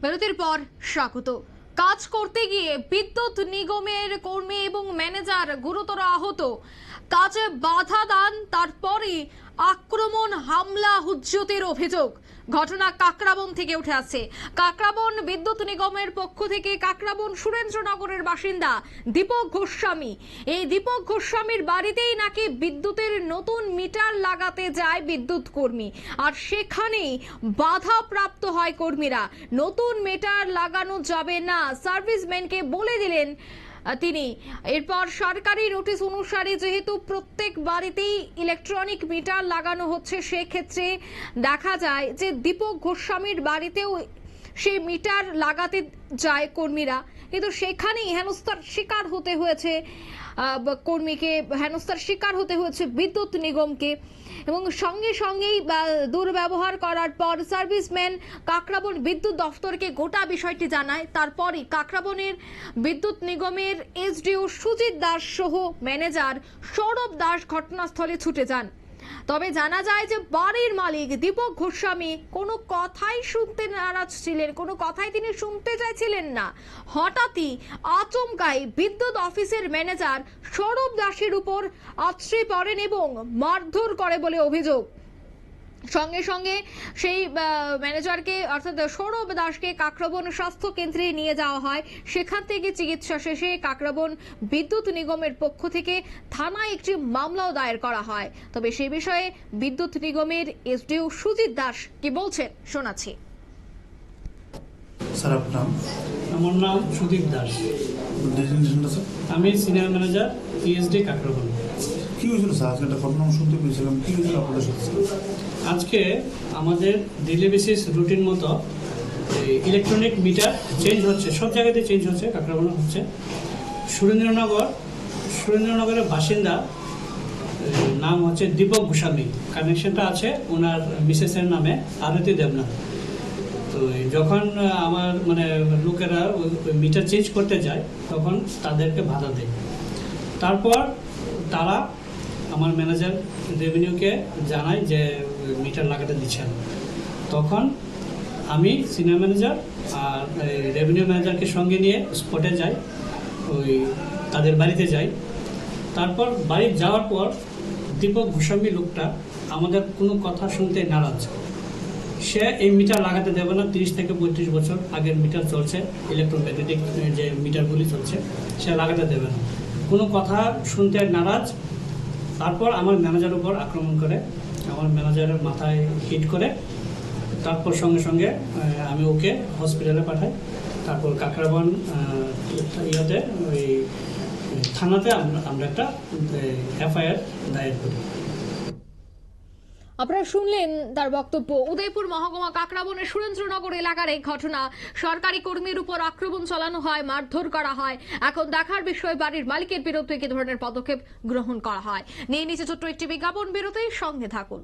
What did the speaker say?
বিরতির পর স্বাগত। কাজ করতে গিয়ে বিদ্যুৎ নিগমের কর্মী এবং ম্যানেজার গুরুতর আহত, কাজে বাধা দান, তারপরে আক্রমণ, হামলা, হুজ্জতের অভিযোগ। ঘটনা কাকরাবন থেকে উঠে আসছে। কাকরাবন বিদ্যুৎ নিগমের পক্ষ থেকে কাকরাবন সুরেন্দ্রনগরের বাসিন্দা দীপক গোস্বামী। এই দীপক গোস্বামীর বাড়িতেই নাকি বিদ্যুতের নতুন মিটার লাগাতে যায় বিদ্যুৎ কর্মী, আর সেখানেই বাধা প্রাপ্ত হয় কর্মীরা। নতুন মিটার লাগানো যাবে না, সার্ভিসম্যানকে বলে দিলেন তিনি। এরপর সরকারি নোটিশ অনুসারে যেহেতু প্রত্যেক বাড়িতেই ইলেকট্রনিক মিটার লাগানো হচ্ছে, সেক্ষেত্রে দেখা যায় যে দীপক গোস্বামীর বাড়িতেও সেই মিটার লাগাতে যায় কর্মীরা, কিন্তু সেখানেই হেনস্থার শিকার হতে হয়েছে কর্মীকে, হেনস্থার শিকার হতে হয়েছে বিদ্যুৎ নিগমকে। এবং সঙ্গে সঙ্গেই দুর্ব্যবহার করার পর সার্ভিসম্যান কাকরাবন বিদ্যুৎ দফতরকে গোটা বিষয়টি জানায়। তারপরই কাকরাবনের বিদ্যুৎ নিগমের এসডিও সুজিত দাস সহ ম্যানেজার সৌরভ দাস ঘটনাস্থলে ছুটে যান। তবে জানা যায় যে বাড়ির মালিক দীপক গোস্বামী কোনো কথাই শুনতে নারাজ ছিলেন, কোনো কথাই তিনি শুনতে চাইছিলেন না। হঠাৎই আচমকাই বিদ্যুৎ অফিসের ম্যানেজার সৌরভ দাসের উপর আছড়ে পড়েন এবং মারধর করে বলে অভিযোগ। সঙ্গে সঙ্গে সেই ম্যানেজারকে অর্থাৎ সৌরভ দাসকে কাকরাবন স্বাস্থ্য কেন্দ্রে নিয়ে যাওয়া হয়। সেখান থেকে চিকিৎসা শেষে কাকরাবন বিদ্যুৎ নিগমের পক্ষ থেকে থানায় একটি মামলাও দায়ের করা হয়। তবে সেই বিষয়ে বিদ্যুৎ নিগমের এসডিও সুজিত দাস কি বলছেন শোনাচ্ছি। স্যার আপনার? আমার নাম সুদীপ দাস, আমি সিনিয়র ম্যানেজার পিএসডি কাকরাবন। কি হয়েছিল স্যার? আজকে একটা ঘটনা শুনতে পেয়েছিলাম, কি হয়েছিল আপনাদের সাথে? আজকে আমাদের ডেইলি বেসিস রুটিন মতো ইলেকট্রনিক মিটার চেঞ্জ হচ্ছে, সব জায়গাতে চেঞ্জ হচ্ছে, কাকরাবন হচ্ছে। সুরেন্দ্রনগরের বাসিন্দা নাম হচ্ছে দীপক গোস্বামী, কানেকশনটা আছে ওনার মিসেসের নামে আরতি দেবনাথ। তো যখন আমার লোকেরা ওই মিটার চেঞ্জ করতে যায় তখন তাদেরকে বাধা দেয়। তারপর তারা আমার ম্যানেজার রেভিনিউকে জানায় যে মিটার লাগাতে দিচ্ছেন। তখন আমি সিনিয়র ম্যানেজার আর রেভিনিউ ম্যানেজারকে সঙ্গে নিয়ে স্পটে যাই, ওই তাদের বাড়িতে যাই। তারপর বাড়ি যাওয়ার পর দীপক গোস্বামী লোকটা আমাদের কোনো কথা শুনতে নারাজ। সে এই মিটার লাগাতে দেবে না, 30 থেকে 35 বছর আগের মিটার চলছে, ইলেকট্রোম্যাগনেটিক যে মিটারগুলি চলছে, সে লাগাতে দেবে না, কোনো কথা শুনতে নারাজ। তারপর আমার ম্যানেজারের উপর আক্রমণ করে, আমার ম্যানেজারের মাথায় হিট করে। তারপর সঙ্গে সঙ্গে আমি ওকে হসপিটালে পাঠাই। তারপর কাকরাবন ইয়াতে ওই থানাতে আমরা একটা এফআইআর দায়ের করি। আপনারা শুনলেন তার বক্তব্য। উদয়পুর মহকুমা কাকরাবনের সুরেন্দ্রনগর এলাকার এই ঘটনা। সরকারি কর্মীর উপর আক্রমণ চালানো হয়, মারধর করা হয়। এখন দেখার বিষয় বাড়ির মালিকের বিরুদ্ধে কি ধরনের পদক্ষেপ গ্রহণ করা হয়। নিয়ে নিচে ছোট্ট একটি বিজ্ঞাপন, বিরতির সঙ্গে থাকুন।